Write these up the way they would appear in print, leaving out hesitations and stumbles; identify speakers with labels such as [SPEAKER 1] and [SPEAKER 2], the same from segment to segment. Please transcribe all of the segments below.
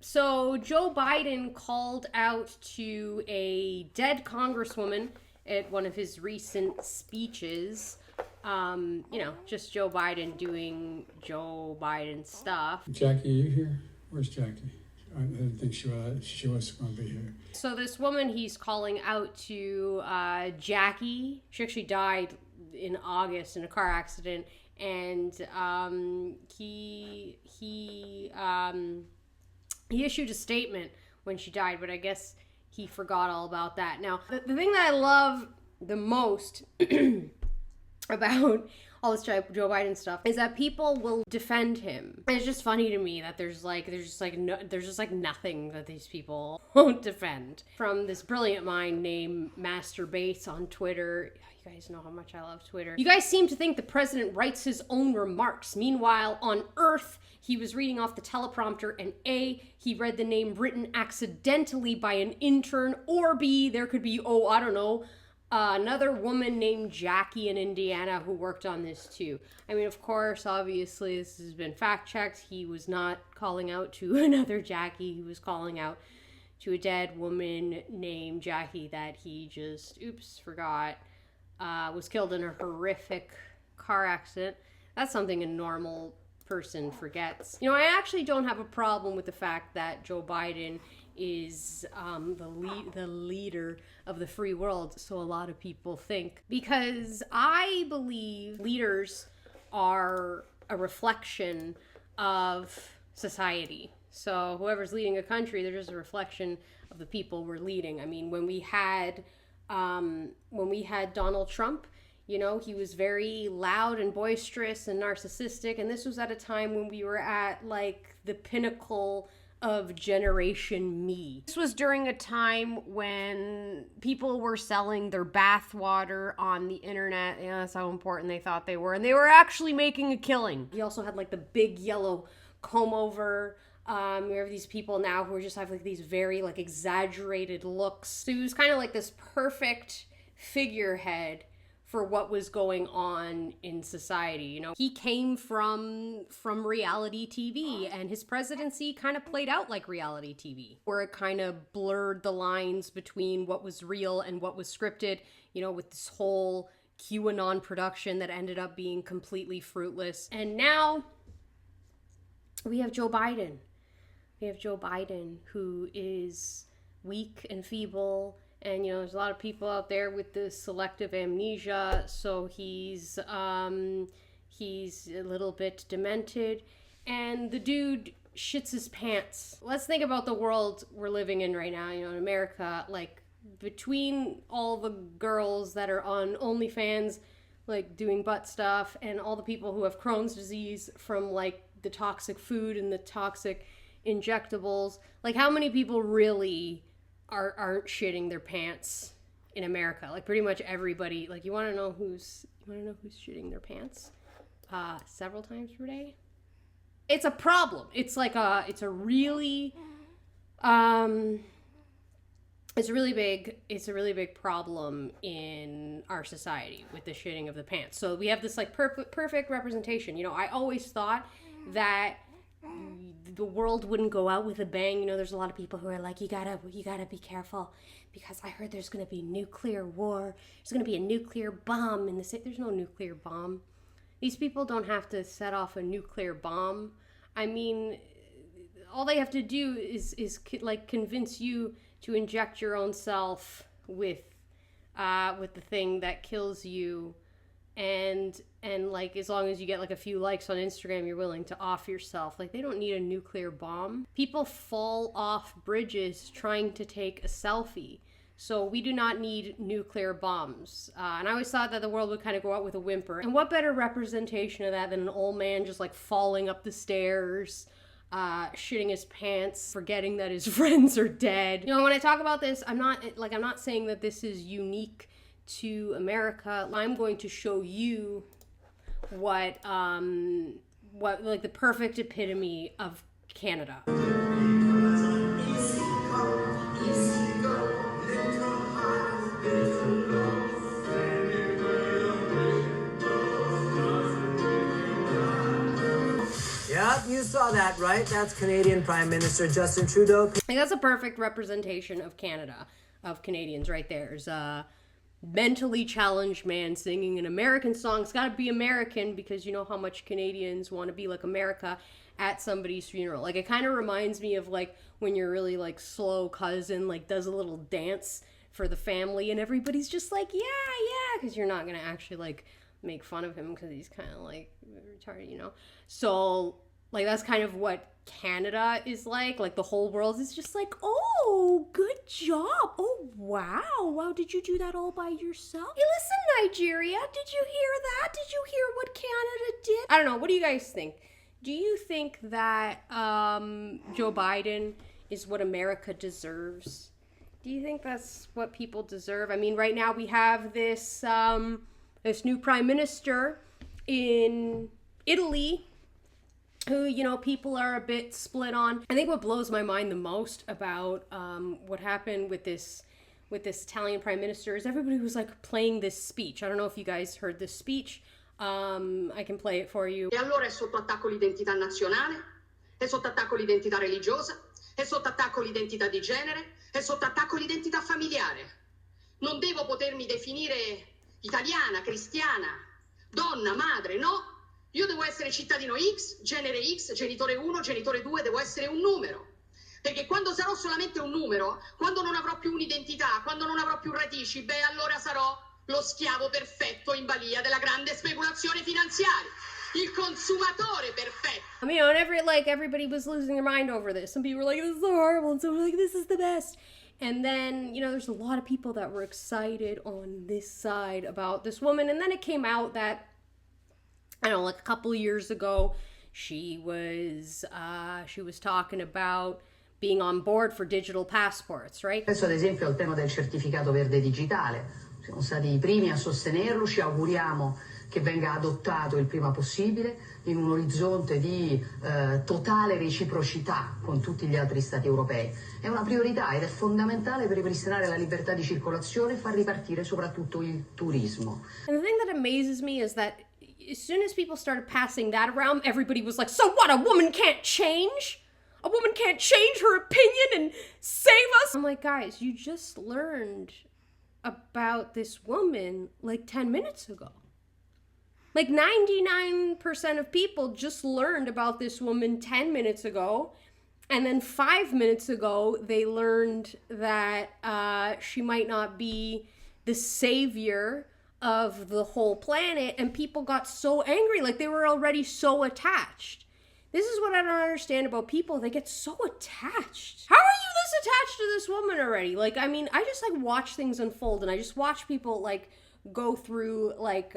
[SPEAKER 1] So Joe Biden called out to a dead congresswoman at one of his recent speeches. Just Joe Biden doing Joe Biden stuff.
[SPEAKER 2] Jackie, are you here? Where's Jackie? I didn't think she was going to be here.
[SPEAKER 1] So this woman he's calling out to, Jackie, she actually died in August in a car accident, and he issued a statement when she died, but I guess he forgot all about that. Now, the thing that I love the most about all this Joe Biden stuff is that people will defend him. And it's just funny to me that there's just nothing that these people won't defend. From this brilliant mind named Master Bates on Twitter. You guys know how much I love Twitter. You guys seem to think the president writes his own remarks. Meanwhile, on Earth, he was reading off the teleprompter, and A, he read the name written accidentally by an intern, or B, there could be, another woman named Jackie in Indiana who worked on this too. I mean, of course, obviously, this has been fact-checked. He was not calling out to another Jackie. He was calling out to a dead woman named Jackie that he just, forgot, was killed in a horrific car accident. That's something a normal person forgets. I actually don't have a problem with the fact that Joe Biden is the leader of the free world, so a lot of people think, because I believe leaders are a reflection of society. So whoever's leading a country, they're just a reflection of the people we're leading. I mean, when we had Donald Trump, he was very loud and boisterous and narcissistic, and this was at a time when we were at the pinnacle of Generation Me. This was during a time when people were selling their bathwater on the internet. That's how important they thought they were, and they were actually making a killing. He also had the big yellow comb over. We have these people now who just have these very exaggerated looks. So he was kind of this perfect figurehead for what was going on in society. He came from reality TV, and his presidency kind of played out like reality TV, where it kind of blurred the lines between what was real and what was scripted, with this whole QAnon production that ended up being completely fruitless. And now we have Joe Biden. We have Joe Biden, who is weak and feeble. And, there's a lot of people out there with this selective amnesia, so he's a little bit demented, and the dude shits his pants. Let's think about the world we're living in right now, in America, between all the girls that are on OnlyFans, doing butt stuff, and all the people who have Crohn's disease from, the toxic food and the toxic injectables. How many people really aren't shitting their pants in America? Pretty much everybody. You want to know who's shitting their pants several times per day? It's a problem. It's a really big problem in our society with the shitting of the pants. So we have this perfect representation. I always thought that the world wouldn't go out with a bang. There's a lot of people who are you gotta be careful, because I heard there's gonna be nuclear war. There's gonna be a nuclear bomb in the city. There's no nuclear bomb. These people don't have to set off a nuclear bomb. I mean, all they have to do is convince you to inject your own self with the thing that kills you. And as long as you get a few likes on Instagram, you're willing to off yourself. They don't need a nuclear bomb. People fall off bridges trying to take a selfie. So we do not need nuclear bombs. And I always thought that the world would kind of go out with a whimper. And what better representation of that than an old man just falling up the stairs, shitting his pants, forgetting that his friends are dead. When I talk about this, I'm not saying that this is unique to America. I'm going to show you what the perfect epitome of Canada.
[SPEAKER 3] Yeah, you saw that, right? That's Canadian Prime Minister Justin Trudeau.
[SPEAKER 1] Like, that's a perfect representation of Canada, of Canadians right there. There's a mentally challenged man singing an American song. It's got to be American because you know how much Canadians want to be like America at somebody's funeral. Like, it kind of reminds me of like when your really like slow cousin like does a little dance for the family and everybody's just like, yeah, because you're not going to actually like make fun of him because he's kind of like retarded, you know? So like that's kind of what Canada is like the whole world is just like, oh, good job. Oh, wow, did you do that all by yourself? Hey, listen, Nigeria, did you hear that? Did you hear what Canada did? I don't know, what do you guys think? Do you think that Joe Biden is what America deserves? Do you think that's what people deserve? I mean, right now we have this this new prime minister in Italy who, you know, people are a bit split on. I think what blows my mind the most about what happened with this Italian prime minister is everybody was like playing this speech. I don't know if you guys heard this speech. I can play it for you.
[SPEAKER 4] E allora è sotto attacco l'identità nazionale, è sotto attacco l'identità religiosa, è sotto attacco l'identità di genere, è sotto attacco l'identità familiare. Non devo potermi definire italiana, cristiana, donna, madre, no. Io devo essere cittadino X, genere X, genitore 1, genitore 2, devo essere un numero. Perché quando sarò solamente un numero, quando non avrò più un'identità, quando non avrò più radici, beh, allora sarò lo schiavo perfetto in balia della grande speculazione finanziaria. Il consumatore perfetto.
[SPEAKER 1] I mean, everybody was losing their mind over this. Some people were like, this is so horrible, and some were like, this is the best. And then, you know, there's a lot of people that were excited on this side about this woman. And then it came out that, I don't know, like a couple of years ago, she was talking about being on board for digital passports, right?
[SPEAKER 5] Penso ad esempio al tema del certificato verde digitale. Siamo stati i primi a sostenerlo, ci auguriamo che venga adottato il prima possibile in un orizzonte di totale reciprocità con tutti gli altri stati europei. È una priorità ed è fondamentale per ripristinare la libertà di circolazione e far ripartire soprattutto il turismo.
[SPEAKER 1] And the thing that amazes me is that as soon as people started passing that around, everybody was like, so what, a woman can't change? A woman can't change her opinion and save us? I'm like, guys, you just learned about this woman like 10 minutes ago. Like 99% of people just learned about this woman 10 minutes ago. And then 5 minutes ago, they learned that she might not be the savior of the whole planet. And people got so angry, like they were already so attached. This is what I don't understand about people. They get so attached. How are you this attached to this woman already? Like, I mean, I just like watch things unfold and I just watch people like go through like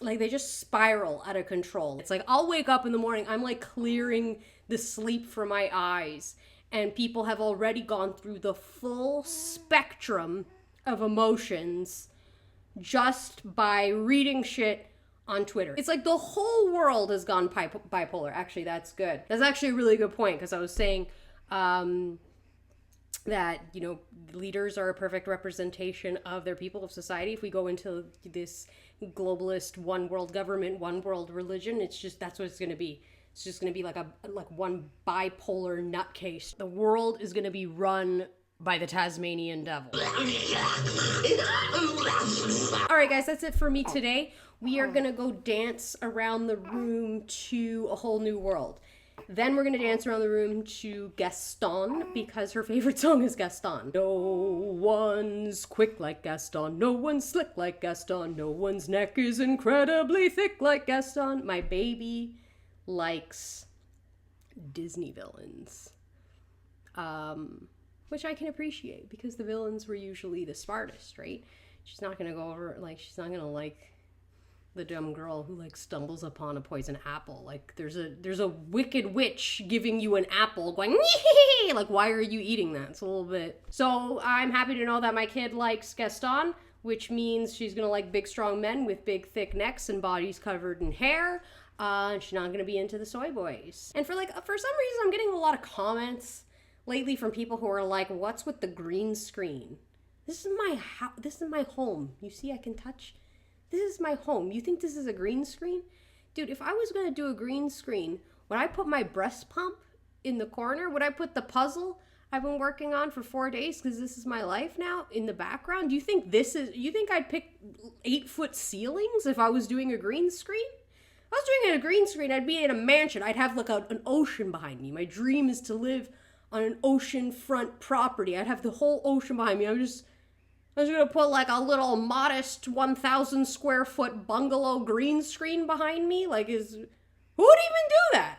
[SPEAKER 1] they just spiral out of control. It's like I'll wake up in the morning, I'm like clearing the sleep from my eyes, and people have already gone through the full spectrum of emotions just by reading shit on Twitter. It's like the whole world has gone bipolar. Actually, that's good. That's actually a really good point, because I was saying that, you know, leaders are a perfect representation of their people, of society. If we go into this globalist one world government, one world religion, it's just, that's what it's going to be. It's just going to be like one bipolar nutcase. The world is going to be run by the Tasmanian devil. All right, guys, that's it for me today. We are going to go dance around the room to A Whole New World. Then we're going to dance around the room to Gaston, because her favorite song is Gaston. No one's quick like Gaston. No one's slick like Gaston. No one's neck is incredibly thick like Gaston. My baby likes Disney villains. Which I can appreciate, because the villains were usually the smartest, right? She's not going to go over, like, she's not going to like the dumb girl who like stumbles upon a poison apple. Like there's a wicked witch giving you an apple going, nee! Like, why are you eating that? It's a little bit. So I'm happy to know that my kid likes Gaston, which means she's gonna like big strong men with big thick necks and bodies covered in hair. And she's not gonna be into the soy boys. And for some reason I'm getting a lot of comments lately from people who are like, what's with the green screen? This is my house. This is my home. You see, I can touch. This is my home. You think this is a green screen? Dude, if I was going to do a green screen, Would I put my breast pump in the corner? Would I put the puzzle I've been working on for 4 days, because this is my life now, in the background? Do you think you think I'd pick 8-foot ceilings if I was doing a green screen? If I was doing a green screen, I'd be in a mansion. I'd have like an ocean behind me. My dream is to live on an oceanfront property. I'd have the whole ocean behind me. I was gonna put like a little modest 1,000 square foot bungalow green screen behind me. Like, who would even do that?